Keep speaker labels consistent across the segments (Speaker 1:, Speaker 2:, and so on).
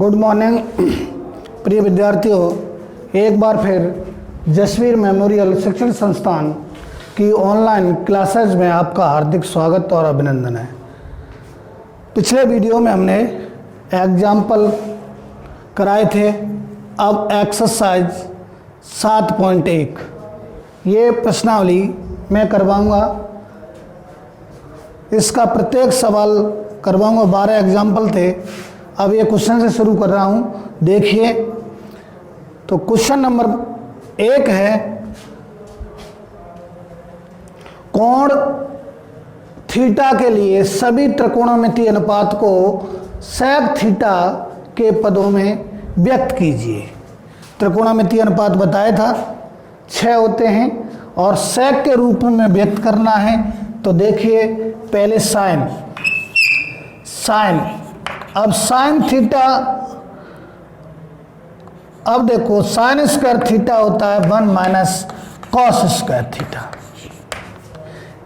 Speaker 1: Good morning प्रिय विद्यार्थियों, एक बार फिर जसवीर मेमोरियल शिक्षण संस्थान की ऑनलाइन क्लासेज में आपका हार्दिक स्वागत और अभिनंदन है। पिछले वीडियो में हमने एग्जाम्पल कराए थे। अब एक्सरसाइज 7.1 ये प्रश्नावली मैं करवाऊंगा। इसका प्रत्येक सवाल करवाऊंगा। 12 एग्जाम्पल थे। अब ये क्वेश्चन से शुरू कर रहा हूँ। देखिए, तो क्वेश्चन नंबर 1 है, कोण थीटा के लिए सभी त्रिकोणमितीय अनुपात को सेक थीटा के पदों में व्यक्त कीजिए। त्रिकोणमितीय अनुपात बताया था 6 होते हैं और सेक के रूप में व्यक्त करना है। तो देखिए, पहले साइन। अब साइन थीटा, अब देखो साइन स्क्वायर थीटा होता है 1 minus cos square theta.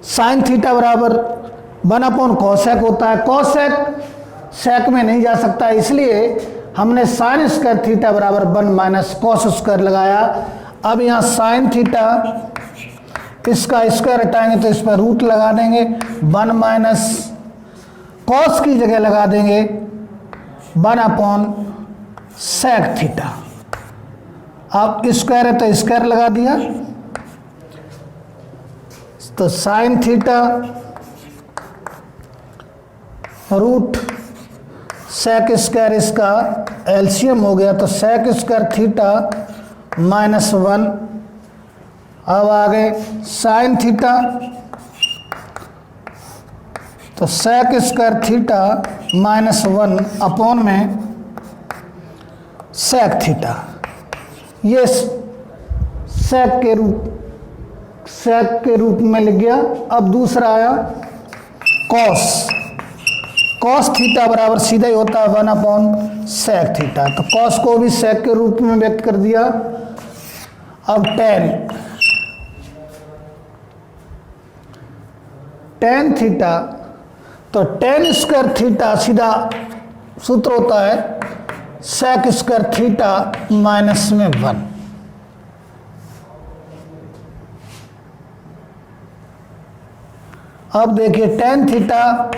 Speaker 1: Sine theta बराबर 1 कॉसेक होता है। कॉसेक सेक में नहीं जा सकता, इसलिए हमने साइन स्क्वायर थीटा बराबर 1 माइनस कॉस स्क्वायर लगाया। अब यहाँ साइन थीटा, इसका स्क्वायर हटाएंगे तो इस पर रूट लगा देंगे। 1 माइनस कॉस की जगह लगा देंगे 1 सेक थीटा। अब स्क्वायर है तो स्क्वायर लगा दिया, तो sine theta root sec square, इसका एलसीएम हो गया तो सेक स्क्वायर थीटा -1। अब आगे साइन थीटा, तो सेक स्क्वायर थीटा -1 अपॉन में सेक थीटा। ये सेक के रूप में लिख गया। अब दूसरा आया कॉस थीटा बराबर सीधा ही होता है 1 सेक थीटा। तो कॉस को भी सेक के रूप में व्यक्त कर दिया। अब टेन थीटा, तो टेन स्क्वायर थीटा सीधा सूत्र होता है सेक स्क्वायर थीटा -1। अब देखिए टेन थीटा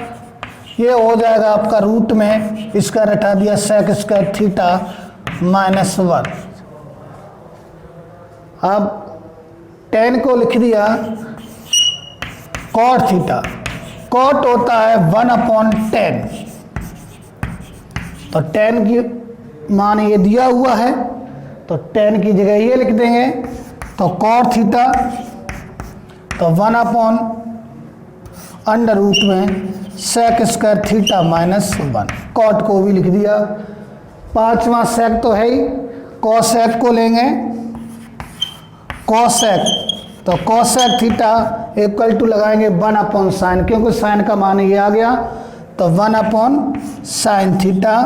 Speaker 1: ये हो जाएगा आपका रूट में, इसका हटा दिया सेक स्क्वायर थीटा -1। अब टेन को लिख दिया कॉट थीटा। कॉट होता है 1/10। तो 10 की मान ये दिया हुआ है, तो 10 की जगह ये लिख देंगे। तो कॉट थीटा, तो 1/√में सेक स्क्वायर थीटा -1। कॉट को भी लिख दिया। 5वां सेक तो है ही, कॉसेक को लेंगे। कॉसेक, तो कॉसेक थीटा इक्वल टू लगाएंगे 1 साइन, क्योंकि साइन का मान ये आ गया। तो 1 साइन थीटा।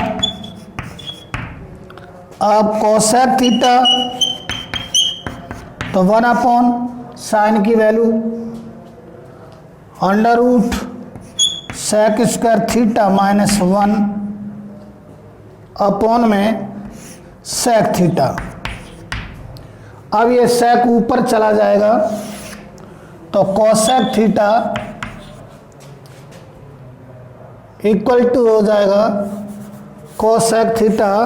Speaker 1: अब कॉसेक थीटा, तो 1 साइन की value √ sec square theta -1 upon में सेक थीटा। अब ये सेक ऊपर चला जाएगा, तो कॉसेक थीटा इक्वल टू हो जाएगा कॉसेक थीटा,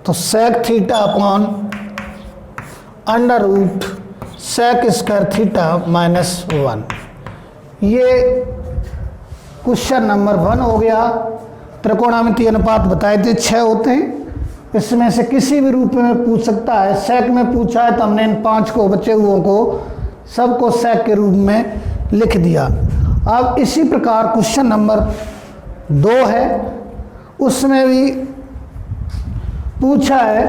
Speaker 1: तो sec theta upon √ sec square theta -1। ये क्वेश्चन नंबर 1 हो गया। त्रिकोणमितीय अनुपात बताए थे 6 होते हैं। इसमें से किसी भी रूप में पूछ सकता है। सेक में पूछा है तो हमने इन 5 को बचे हुओं को सबको सेक के रूप में लिख दिया। अब इसी प्रकार क्वेश्चन नंबर 2 है, उसमें भी पूछा है।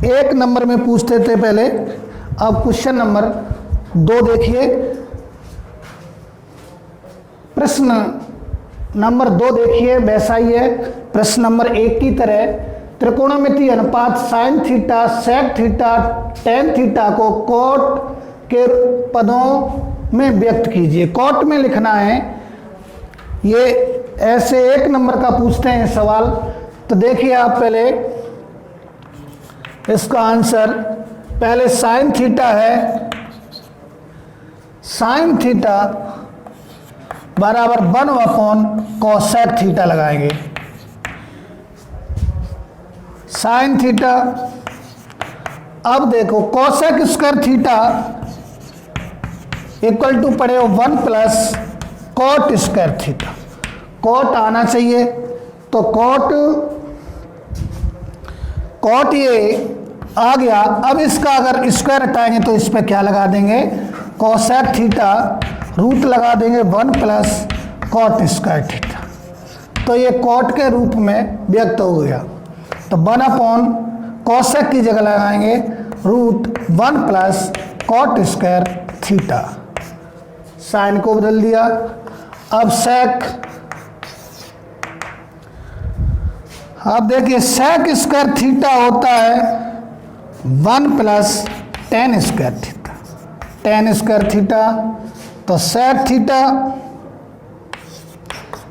Speaker 1: 1 नंबर में पूछते थे पहले। अब क्वेश्चन नंबर 2 देखिए। प्रश्न नंबर 2 देखिए, वैसा ही है प्रश्न नंबर 1 की तरह। त्रिकोणमितीय अनुपात sine theta, sec theta, tan theta को कॉट के पदों में व्यक्त कीजिए। कॉट में लिखना है ये ऐसे 1 नंबर का पूछते हैं सवाल। तो देखिए आप पहले इसका आंसर, पहले साइन थीटा है, साइन थीटा बराबर 1 कोसेक थीटा लगाएंगे। साइन थीटा, अब देखो cosec square theta equal to पड़े 1 plus cot square theta. Cot आना चाहिए, तो कॉट ये आ गया। अब इसका अगर स्क्वायर हटाएंगे तो इस पर क्या लगा देंगे, कोसेक थीटा रूट लगा देंगे 1 प्लस कॉट स्क्वायर थीटा। तो ये कॉट के रूप में व्यक्त हो गया। तो 1 कोसेक की जगह लगाएंगे root 1 plus cot square theta. Sine को बदल दिया। अब सेक, अब देखिए सेक स्क्वायर थीटा होता है 1 plus ten square theta. Ten square theta, तो सेक थीटा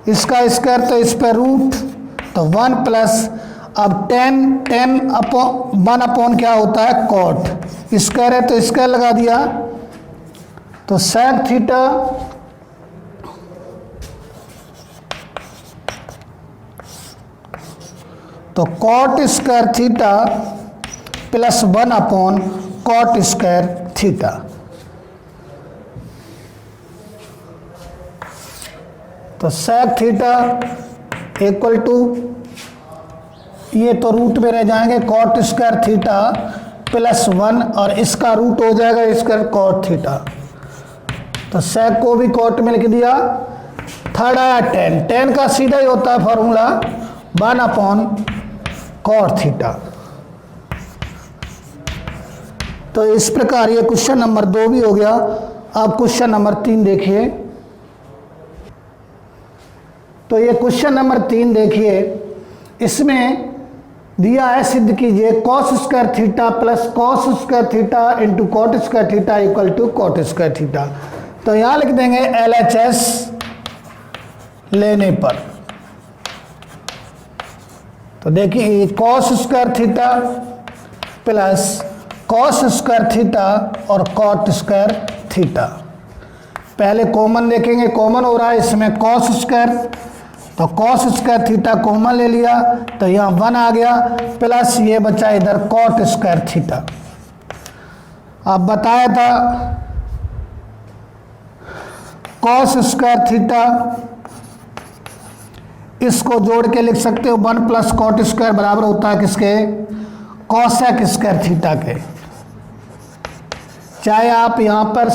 Speaker 1: इसका स्क्वायर, तो इस पर रूट, तो 1 प्लस, अब टेन अपॉन 1 क्या होता है कॉट, स्क्वायर है तो स्क्वायर लगा दिया। तो सेक थीटा तो cot square theta plus 1 cot square theta. तो सेक थीटा इक्वल टू, ये तो रूट में रह जाएंगे कॉट स्क्वायर थीटा प्लस 1 और इसका रूट हो जाएगा स्क्वायर कॉट थीटा। तो सेक को भी कॉट में लिख दिया। थर्ड आया टेन, टेन का सीधा ही होता है फॉर्मूला 1 कॉट थीटा। तो इस प्रकार ये क्वेश्चन नंबर 2 भी हो गया। अब क्वेश्चन नंबर 3 देखिए। तो ये क्वेश्चन नंबर 3 देखिए, इसमें दिया है सिद्ध कीजिए cos square theta plus cos square theta into cot square theta equal to cot square theta. तो यहाँ लिख देंगे LHS लेने पर। तो देखिए cos square theta plus cos square theta और कॉट स्क्वायर थीटा। पहले कॉमन देखेंगे, कॉमन हो रहा है इसमें कॉस स्क्वायर, तो कॉस स्क्वायर थीटा कॉमन ले लिया तो यहाँ 1 आ गया, प्लस ये बचा इधर कॉट स्क्वायर थीटा। अब बताया था कॉस स्क्वायर थीटा, इसको जोड़ के लिख सकते हो 1 प्लस कॉट स्क्वायर बराबर होता है किसके, कॉसेक स्क्वायर थीटा के। चाहे आप यहाँ पर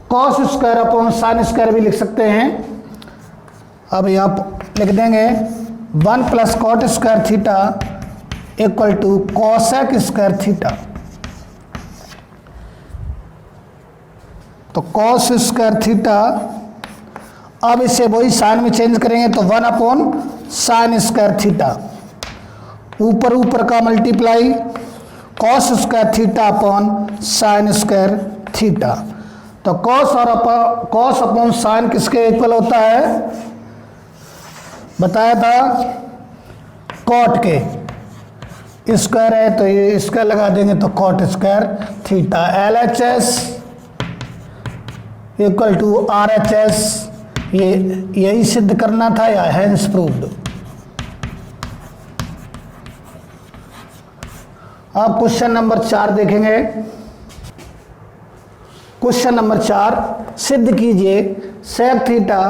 Speaker 1: cos square upon sine square भी लिख सकते हैं। अब यहाँ लिख देंगे 1 plus cot square theta equal to cosec square theta. तो कॉस स्क्वायर थीटा, अब इसे वही साइन में चेंज करेंगे तो 1 साइन स्क्वायर थीटा, ऊपर ऊपर का multiply cos square theta upon sine square theta. तो कॉस और कॉस अपॉन साइन किसके इक्वल होता है, बताया था कॉट के। स्क्वायर है तो ये स्क्वायर लगा देंगे तो cot square theta. LHS equal to RHS, ये यही सिद्ध करना था या हैंस प्रूव्ड। अब क्वेश्चन नंबर 4 देखेंगे। क्वेश्चन नंबर 4, सिद्ध कीजिए सेक थीटा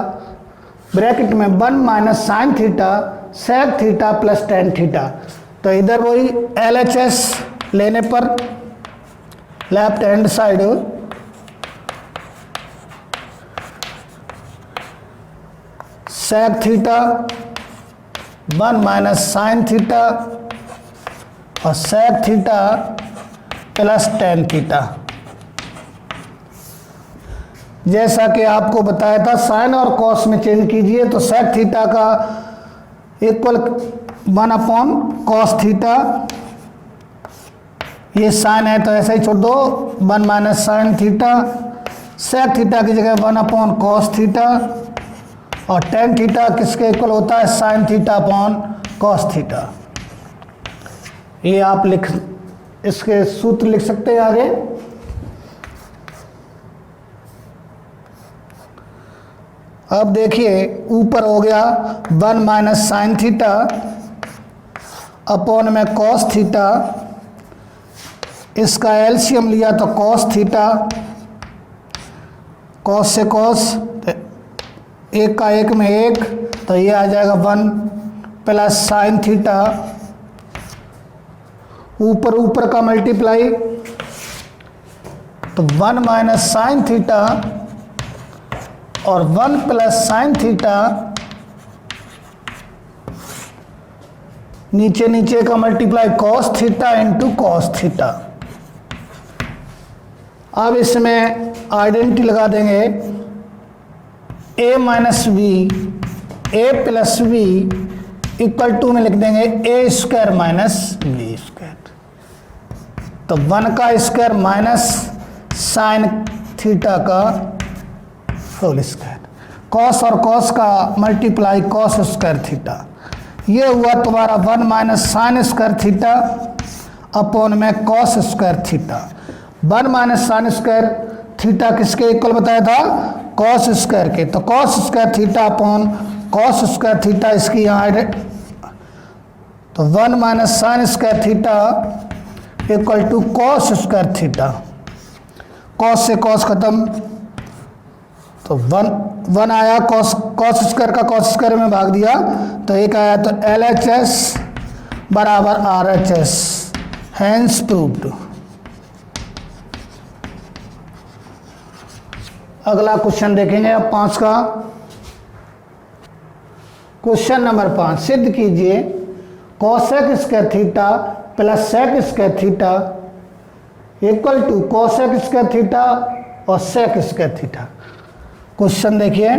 Speaker 1: ब्रैकेट में 1 minus sine theta sec theta plus tan theta. तो इधर वही LHS लेने पर left hand side sec theta 1 minus sine theta और sec theta plus tan theta. जैसा कि आपको बताया था साइन और कॉस में चेंज कीजिए तो सेक थीटा का इक्वल 1 कॉस थीटा, ये साइन है तो ऐसा ही छोड़ दो 1 minus sine theta, sec theta की जगह 1 कॉस थीटा और टेन थीटा किसके इक्वल होता है? Sine theta upon cos theta. ये आप इसके सूत्र लिख सकते हैं आगे। अब देखिए ऊपर हो गया 1 माइनस साइन थीटा अपॉन में कॉस थीटा, इसका एलसीएम लिया तो कॉस थीटा, कॉस से कॉस, एक का एक में एक, तो ये आ जाएगा 1 प्लस साइन थीटा, ऊपर ऊपर का मल्टीप्लाई, तो 1 माइनस साइन थीटा और 1 प्लस साइन थीटा, नीचे नीचे का multiply cos theta into cos theta. अब इसमें आइडेंटिटी लगा देंगे, a minus b, a plus b equal to में लिख देंगे a square minus b square. तो 1 का स्क्वायर माइनस साइन थीटा का होल स्क्वायर, कॉस और कॉस का मल्टीप्लाई कॉस स्क्वायर थीटा। ये हुआ तुम्हारा 1 minus sine square theta upon में cos square theta. 1 minus sine square theta किसके इक्वल बताया था? कॉस स्क्वायर के। तो cos square theta upon cos square theta, इसकी यहाँ तो 1 minus sine square theta equal to cos square theta. Cos से कॉस खत्म, तो 1 आया, कॉस स्क्वायर का कॉस स्क्वायर में भाग दिया तो एक आया, तो LHS बराबर RHS, हैंस प्रूव्ड। अगला क्वेश्चन देखेंगे अब 5 का। क्वेश्चन नंबर 5, सिद्ध कीजिए cosec square theta plus sec square theta equal to cosec square theta और सेक स्क्वायर थीटा। क्वेश्चन देखिए,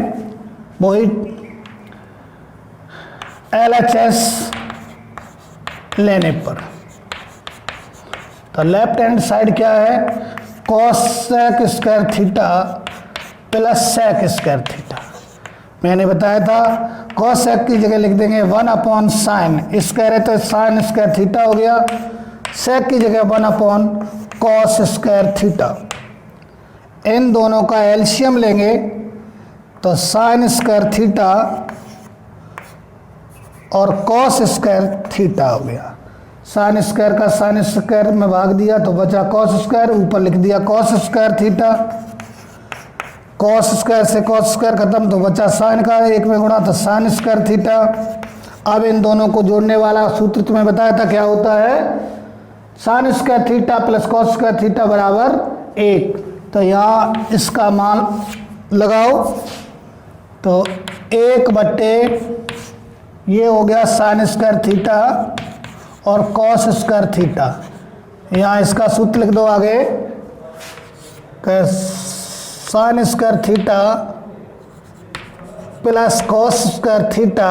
Speaker 1: वही LHS लेने पर तो लेफ्ट हैंड साइड क्या है? Cosec square theta plus sec square theta. मैंने बताया था कॉसेक की जगह लिख देंगे 1 अपॉन साइन स्क्वायर है तो साइन स्क्वायर थीटा हो गया, सेक की जगह 1 अपॉन कॉस स्क्वायर थीटा। इन दोनों का एलसीएम लेंगे तो साइन स्क्वायर थीटा और कॉस स्क्वायर थीटा हो गया। साइन स्क्वायर का साइन स्क्वायर में भाग दिया तो बचा कॉस स्क्वायर, ऊपर लिख दिया cos square theta. Cos square से कॉस स्क्वायर खत्म तो बचा साइन का एक में गुणा तो साइन स्क्वायर थीटा। अब इन दोनों को जोड़ने वाला सूत्र तुम्हें बताया था क्या होता है? Sign square theta plus cos square theta बराबर 1। तो यहाँ इसका मान लगाओ तो 1 बट्टे ये हो गया साइन स्क्वायर थीटा और कॉस स्क्वायर थीटा। यहाँ इसका सूत्र लिख दो आगे, sine square theta plus cos square theta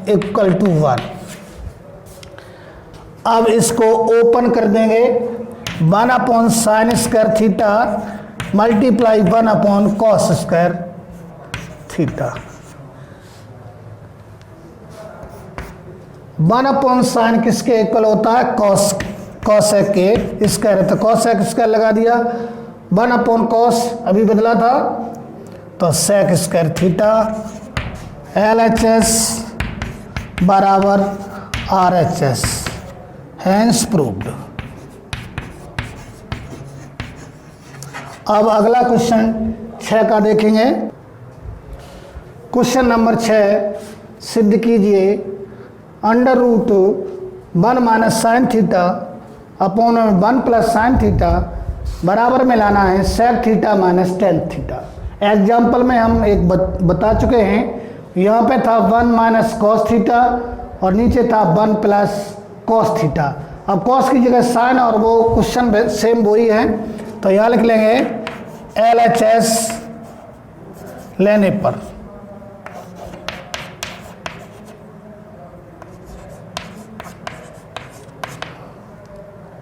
Speaker 1: equal to 1। अब इसको ओपन कर देंगे, 1 upon sine square theta multiply 1 upon cos square theta. 1 upon sine किसके इक्वल होता है? कॉसेक के स्क्वायर है तो कॉसेक स्क्वायर लगा दिया, 1 अपॉन कॉस अभी बदला था तो सेक स्क्वायर थीटा। LHS बराबर RHS, हैंस प्रूव्ड। अब अगला क्वेश्चन 6 का देखेंगे। क्वेश्चन नंबर 6, सिद्ध कीजिए under root 1 minus sine theta upon 1 plus sine theta बराबर में लाना है sec theta minus tan theta. Example में हम एक बता चुके हैं, यहाँ पे था 1 माइनस कॉस थीटा और नीचे था 1 प्लस कॉस थीटा। अब कॉस की जगह साइन और वो क्वेश्चन सेम वही है तो यहाँ लिख लेंगे LHS लेने पर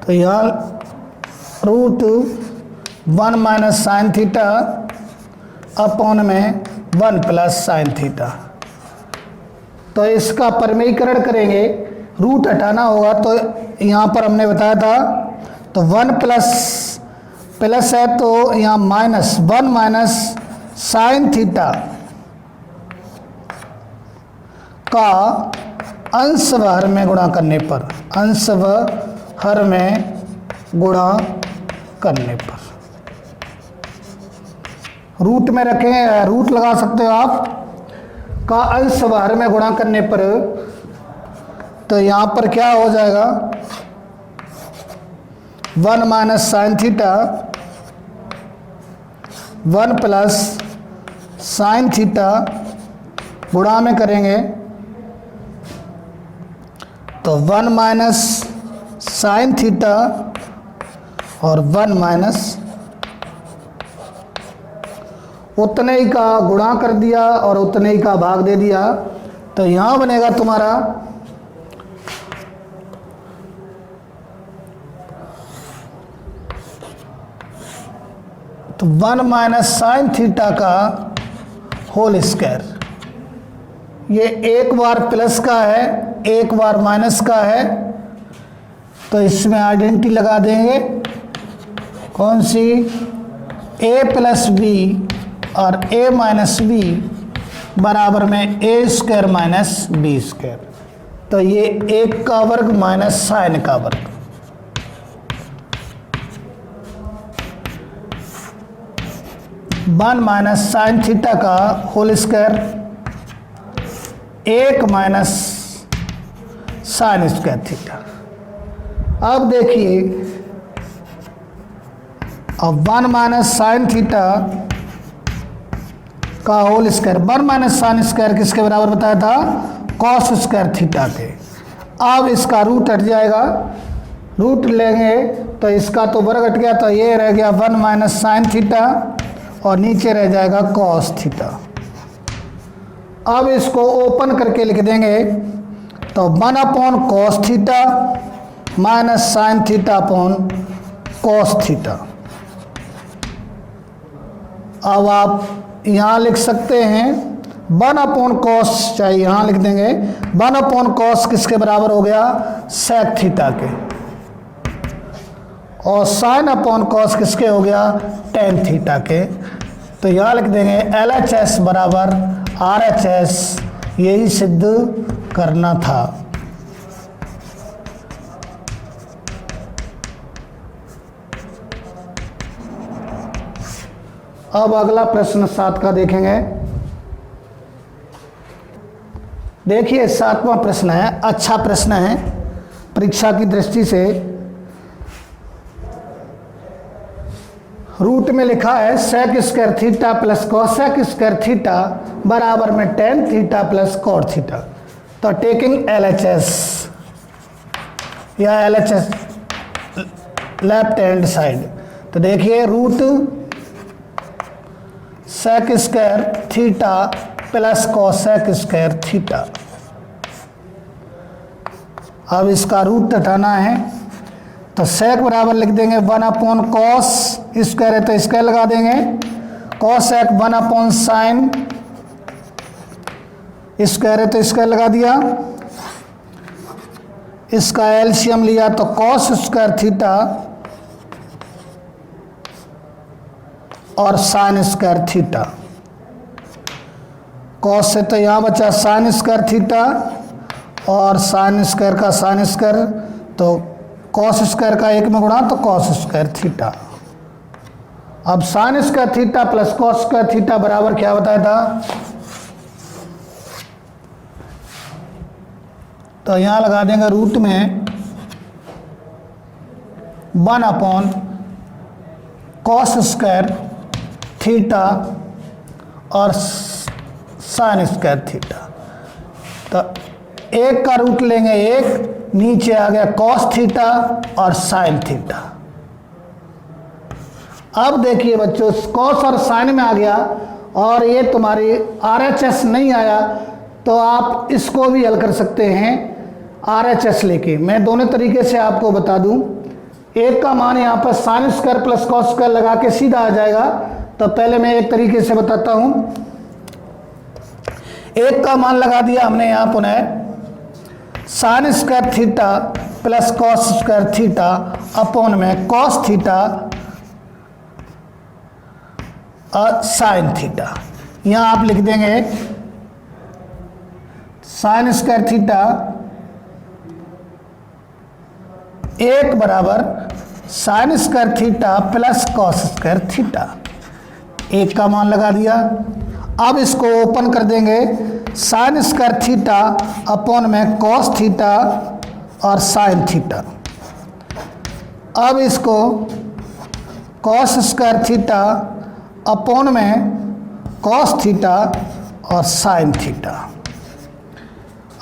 Speaker 1: तो यहाँ root 1 minus sine theta upon में 1 प्लस साइन थीटा। तो इसका परमेयीकरण करेंगे, रूट हटाना होगा। तो यहाँ पर हमने बताया था, तो 1 प्लस है तो यहाँ माइनस 1 माइनस साइन थीटा का अंश व हर में गुणा करने पर, अंश व हर में गुणा करने पर, रूट में रखें, रूट लगा सकते हो आप, का अंश व हर में गुणा करने पर, तो यहाँ पर क्या हो जाएगा 1 minus sine theta 1 plus sine theta गुणा में करेंगे तो 1 माइनस साइन थीटा और 1 माइनस उतने ही का गुणा कर दिया और उतने ही का भाग दे दिया। तो यहाँ बनेगा तुम्हारा तो 1 माइनस साइन थीटा का होल स्क्वायर, ये एक बार प्लस का है एक बार माइनस का है, तो इसमें आइडेंटिटी लगा देंगे, कौन सी, a प्लस बी और a माइनस बी बराबर में a square minus B square. तो ये 1 का वर्ग माइनस साइन का वर्ग, वन माइनस साइन थीटा का whole square 1 minus sine square theta. अब देखिए, अब 1 माइनस साइन थीटा का whole square, 1 minus sine square किसके बराबर बताया था, कॉस स्क्वायर थीटा के। अब इसका रूट हट जाएगा, रूट लेंगे तो इसका तो वर्ग हट गया, तो ये रह गया 1 माइनस साइन थीटा और नीचे रह जाएगा कॉस थीटा। अब इसको ओपन करके लिख देंगे, तो 1 upon cos theta minus sine theta upon cos theta. अब आप यहाँ लिख सकते हैं 1 अपॉन कॉस, चाहे यहाँ लिख देंगे 1 अपॉन कॉस किसके बराबर हो गया, सेक थीटा के, और साइन अपॉन कॉस किसके हो गया, टेन थीटा के। तो यहाँ लिख देंगे LHS बराबर RHS, यही सिद्ध करना था। अब अगला प्रश्न 7 का देखेंगे। देखिए 7वां प्रश्न है, अच्छा प्रश्न है परीक्षा की दृष्टि से। रूट में लिखा है sec square theta plus cosec square theta बराबर में tan theta plus cot theta. तो टेकिंग LHS या LHS लेफ्ट हैंड साइड, तो देखिए root sec square theta plus cosec square theta. अब इसका रूट हटाना है, तो सेक बराबर लिख देंगे 1 अपॉन कॉस स्क्वायर है तो स्क्वायर लगा देंगे, कोसेक 1 अपॉन साइन स्क्वायर है तो स्क्वायर लगा दिया, इसका एलसीएम लिया तो कॉस स्क्वायर थीटा और साइन स्क्वायर थीटा। कॉस से तो यहाँ बचा साइन स्क्वायर थीटा और साइन स्क्वायर का साइन स्क्वायर, तो कॉस स्क्वायर का 1 में गुणा तो कॉस स्क्वायर थीटा। अब sine square theta plus cos square theta बराबर क्या बताया था, तो यहां लगा देंगे रूट में 1 अपॉन कॉस स्क्वायर थीटा और साइन स्क्वायर थीटा। तो 1 का रूट लेंगे 1, नीचे आ गया कॉस थीटा और साइन थीटा। अब देखिए बच्चों, कॉस और साइन में आ गया और ये तुम्हारी RHS नहीं आया, तो आप इसको भी हल कर सकते हैं RHS लेके। मैं दोनों तरीके से आपको बता दूं। एक का मान यहाँ पर sine square plus cos square लगा के सीधा आ जाएगा, तो पहले मैं एक तरीके से बताता हूं। एक का मान लगा दिया हमने यहाँ पुनः sign square theta plus cos square theta upon में कॉस थीटा और साइन थीटा। यहाँ आप लिख देंगे साइन स्क्वायर थीटा एक बराबर sign square theta plus cos square theta. एक का मान लगा दिया। अब इसको ओपन कर देंगे साइन स्क्वायर थीटा अपॉन में कॉस थीटा और साइन थीटा। अब इसको कॉस स्क्वायर थीटा अपॉन में कॉस थीटा और साइन थीटा।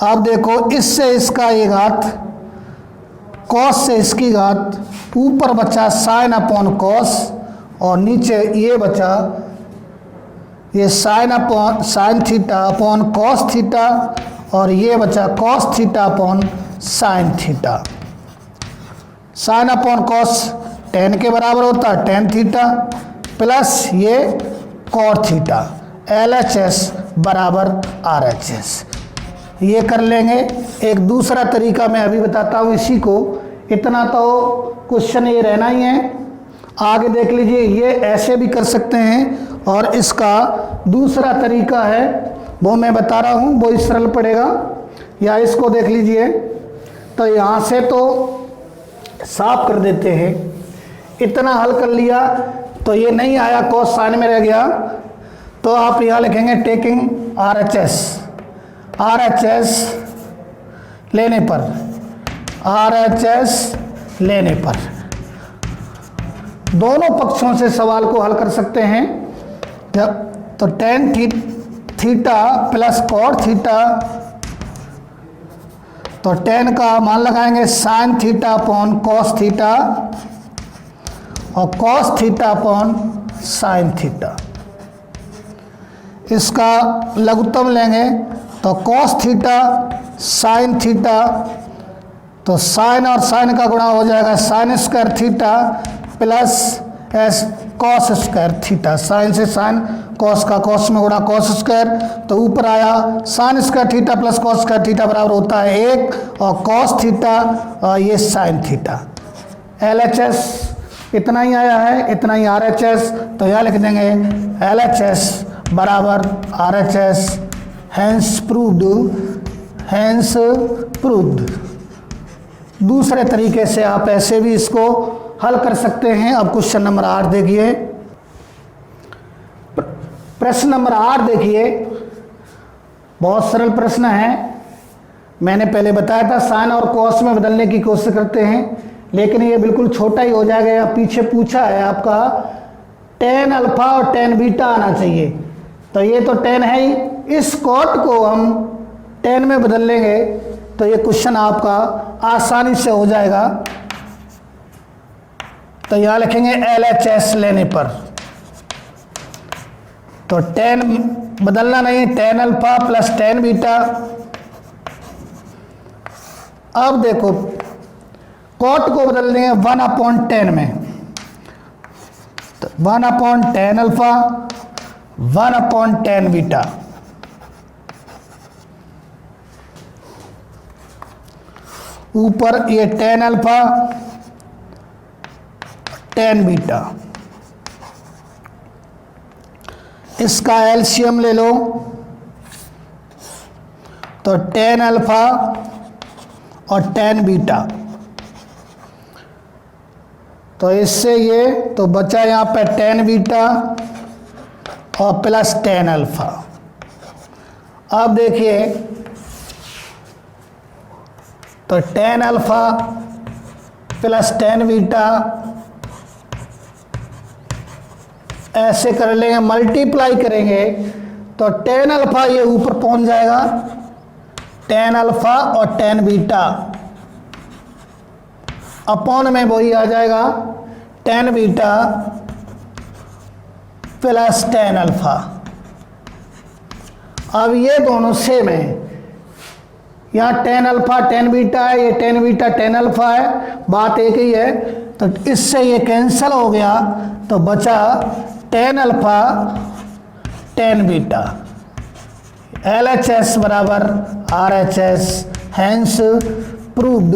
Speaker 1: अब देखो इससे इसका ये घात, कॉस से इसकी घात, ऊपर बचा साइन अपॉन कॉस और नीचे ये बचा ये sign theta upon cos theta और ये बचा cos theta upon sine theta. Sine upon cos tan के बराबर होता है, टेन थीटा प्लस ये कॉट थीटा, LHS बराबर RHS। ये कर लेंगे। एक दूसरा तरीका मैं अभी बताता हूँ इसी को, इतना तो क्वेश्चन ये रहना ही है, आगे देख लीजिए। ये ऐसे भी कर सकते हैं और इसका दूसरा तरीका है वो मैं बता रहा हूँ, वो ही सरल पड़ेगा। या इसको देख लीजिए, तो यहाँ से तो साफ कर देते हैं। इतना हल कर लिया तो ये नहीं आया, कॉस साइन में रह गया, तो आप यहाँ लिखेंगे टेकिंग RHS। RHS लेने पर, RHS लेने पर दोनों पक्षों से सवाल को हल कर सकते हैं। जब तो tan theta plus cot theta, तो टेन का मान लगाएंगे sine theta upon cos theta और cos theta upon sine theta. इसका लघुत्तम लेंगे तो कॉस थीटा साइन थीटा, तो साइन और साइन का गुणा हो जाएगा साइन स्क्वायर थीटा प्लस एस कॉस स्क्वायर थीटा। साइन से साइन, कॉस का कॉस में गुणा कॉस स्क्वायर, तो ऊपर आया sine square theta plus cos square theta बराबर होता है 1 और कॉस थीटा और ये साइन थीटा। LHS इतना ही आया है, इतना ही RHS, तो यहाँ लिख देंगे LHS बराबर RHS, hence proved, hence proved. दूसरे तरीके से आप ऐसे भी इसको हल कर सकते हैं। अब क्वेश्चन नंबर 8 देखिए। प्रश्न नंबर 8 देखिए, बहुत सरल प्रश्न है। मैंने पहले बताया था साइन और कॉस में बदलने की कोशिश करते हैं, लेकिन ये बिल्कुल छोटा ही हो जाएगा। या पीछे पूछा है आपका टेन अल्फा और टेन बीटा आना चाहिए, तो ये तो टेन है ही, इस कॉट को हम टेन में बदल लेंगे तो ये क्वेश्चन आपका आसानी से हो जाएगा। तो यहाँ लिखेंगे LHS लेने पर, तो टेन बदलना नहीं, tan alpha plus tan beta. अब देखो कॉट को बदल देंगे 1/10 में, तो 1/10 अल्फा 1/10 बीटा। ऊपर ये 10 अल्फा 10 बीटा, इसका एलसीएम ले लो, तो 10 अल्फा और 10 बीटा, तो इससे ये तो बचा यहाँ पे 10 बीटा और प्लस 10 अल्फा। अब देखिए तो 10 अल्फा प्लस 10 बीटा ऐसे कर लेंगे, मल्टीप्लाई करेंगे तो 10 अल्फा ये ऊपर पहुंच जाएगा, 10 अल्फा और 10 बीटा अपॉन में वही आ जाएगा 10 बीटा प्लस 10 अल्फा। अब ये दोनों सेम है, यहाँ 10 अल्फा 10 बीटा है, ये 10 बीटा 10 अल्फा है, बात एक ही है। तो इससे ये कैंसिल हो गया, तो बचा 10 अल्फा 10 बीटा, LHS बराबर RHS, हैंस प्रूव्ड।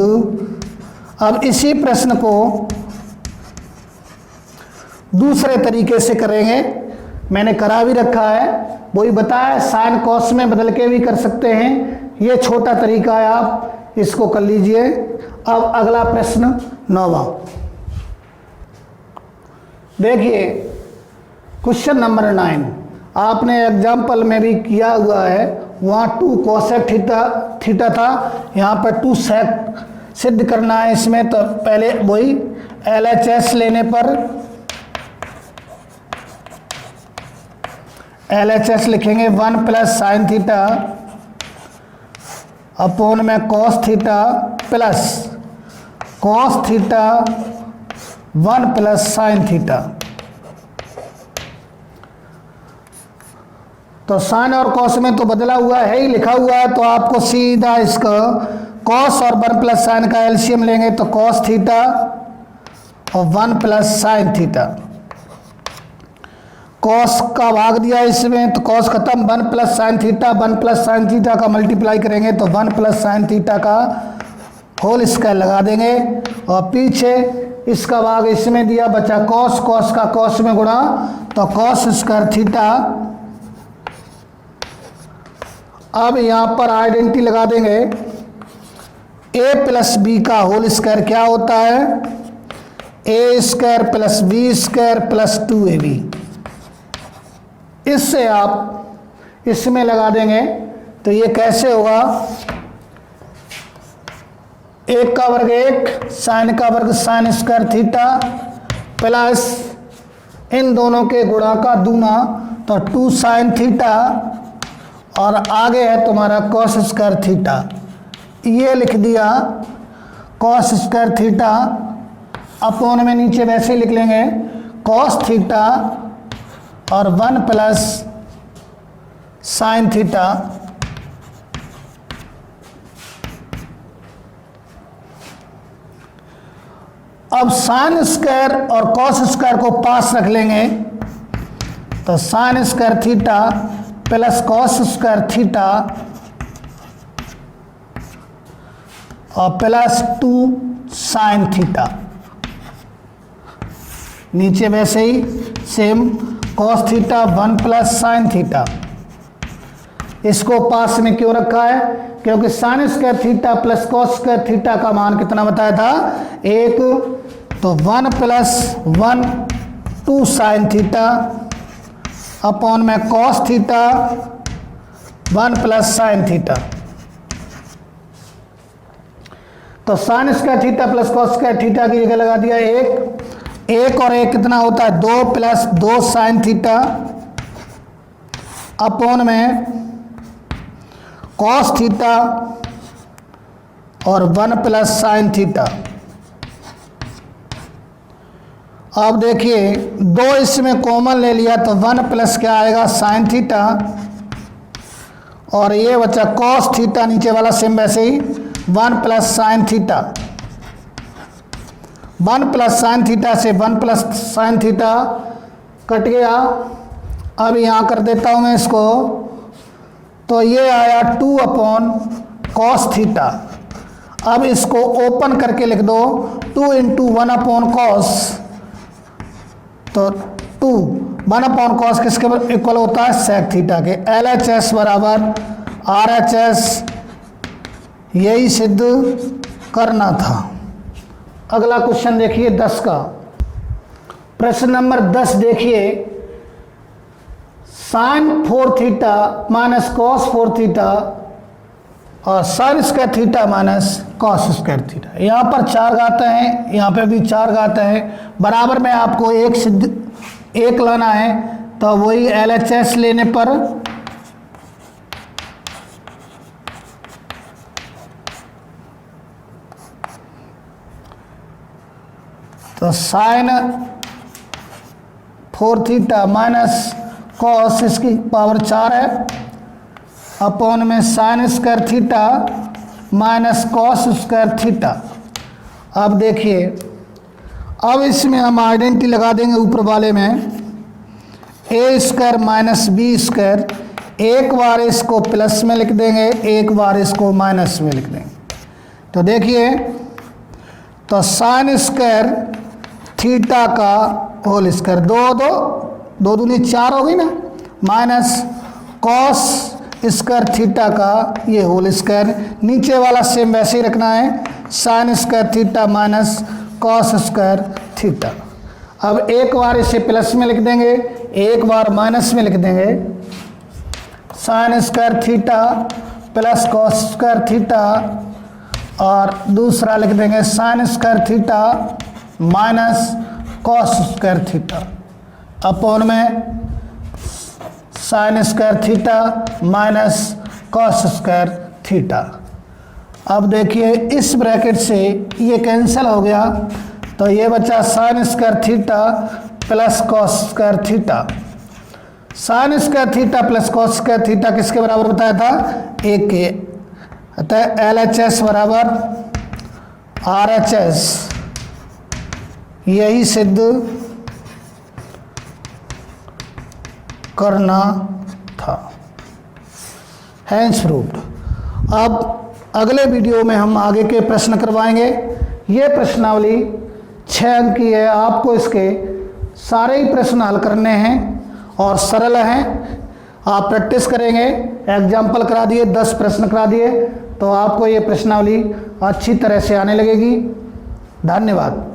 Speaker 1: अब इसी प्रश्न को दूसरे तरीके से करेंगे, मैंने करा भी रखा है, वही बताया, साइन कॉस में बदल के भी कर सकते हैं, ये छोटा तरीका है, आप इसको कर लीजिए। अब अगला प्रश्न 9वां देखिए, क्वेश्चन नंबर 9, आपने एग्जाम्पल में भी किया हुआ है, वहाँ 2 कोसेक थीटा था, यहाँ पर 2 सेक सिद्ध करना है इसमें, तो पहले वही LHS लेने पर LHS लिखेंगे 1 प्लस साइन थीटा अपॉन में cos theta plus cos theta 1 plus sine theta. तो साइन और कॉस में तो बदला हुआ है ही, लिखा हुआ है, तो आपको सीधा इसका कॉस और 1 प्लस साइन का एलसीएम लेंगे तो कॉस थीटा और 1 प्लस साइन थीटा। कॉस का भाग दिया इसमें तो कॉस खत्म, 1 plus sine theta, 1 plus sine theta का मल्टीप्लाई करेंगे तो 1 प्लस साइन थीटा का होल स्क्वायर लगा देंगे, और पीछे इसका भाग इसमें दिया, बचा कॉस, कॉस का कॉस में गुणा, तो कॉस स्क्वायर थीटा। अब यहाँ पर आइडेंटिटी लगा देंगे, a प्लस बी का होल स्क्वायर क्या होता है, a square plus B square plus 2ab। इससे आप इसमें लगा देंगे तो ये कैसे होगा, 1 का वर्ग 1 साइन का वर्ग साइन स्क्वायर थीटा प्लस इन दोनों के गुणा का दूना, तो 2 साइन थीटा, और आगे है तुम्हारा कॉस स्क्वायर थीटा, ये लिख दिया कॉस स्क्वायर थीटा अपॉन में नीचे वैसे ही लिख लेंगे कॉस थीटा और 1 प्लस साइन थीटा। अब साइन स्क्वायर और कॉस स्क्वायर को पास रख लेंगे, तो sine square theta plus cos square theta और प्लस 2 साइन थीटा। नीचे वैसे ही same cos theta 1 plus sine theta. इसको पास में क्यों रखा है, क्योंकि sine square theta plus cos square theta का मान कितना बताया था, 1, तो 1 प्लस 1 2 साइन थीटा अपॉन में cos theta 1 plus sine theta. तो sine square theta plus cos square theta की जगह लगा दिया 1 और 1 कितना होता है, 2 प्लस 2 साइन थीटा अपॉन में कॉस थीटा और 1 प्लस साइन थीटा। अब देखिए 2 इसमें कॉमन ले लिया तो 1 प्लस क्या आएगा साइन थीटा, और ये बचा कॉस थीटा, नीचे वाला सेम वैसे ही 1 plus sine theta. 1 plus sine theta से 1 प्लस साइन थीटा कट गया। अब यहाँ कर देता हूँ मैं इसको, तो ये आया 2 अपॉन कॉस थीटा। अब इसको ओपन करके लिख दो, 2 इंटू 1 अपॉन कॉस, तो 2 1 अपॉन कॉस किसके इक्वल होता है, सेक थीटा के। LHS बराबर RHS, यही सिद्ध करना था। अगला क्वेश्चन देखिए 10 का, प्रश्न नंबर 10 देखिए, sine 4 theta minus cos 4 theta और sine square theta minus cos square theta. यहाँ पर 4 घातें हैं, यहाँ पे भी 4 घातें हैं, बराबर में आपको एक लाना है, तो वही LHS लेने पर तो साइन 4 थीटा माइनस कॉस इसकी पावर 4 है अपॉन में sine square theta minus cos square theta. अब देखिए, अब इसमें हम आइडेंटिटी लगा देंगे ऊपर वाले में, a square minus B square एक बार इसको प्लस में लिख देंगे, एक बार इसको माइनस में लिख देंगे। तो देखिए, तो साइन स्क्वायर थीटा का होल स्क्वायर, दो दूनी 4 हो गई ना, माइनस कॉस स्क्वायर थीटा का ये होल स्क्वायर, नीचे वाला सेम वैसे ही रखना है, sign square theta minus cos square theta. अब एक बार इसे प्लस में लिख देंगे, एक बार माइनस में लिख देंगे, sine square theta plus cos square theta, और दूसरा लिख देंगे sine square theta minus cos square theta upon में sine square theta minus cos square theta. अब देखिए, इस ब्रैकेट से ये कैंसिल हो गया, तो ये बचा sign square theta plus cos square theta. Sign square theta plus cos square theta किसके बराबर बताया था? 1 के। अतः LHS बराबर RHS, यही सिद्ध करना था। Hence proved. अब अगले वीडियो में हम आगे के प्रश्न करवाएंगे। ये प्रश्नावली 6 अंक की है, आपको इसके सारे ही प्रश्न हल करने हैं और सरल हैं। आप प्रैक्टिस करेंगे, एग्जाम्पल करा दिए, 10 प्रश्न करा दिए, तो आपको ये प्रश्नावली अच्छी तरह से आने लगेगी। धन्यवाद।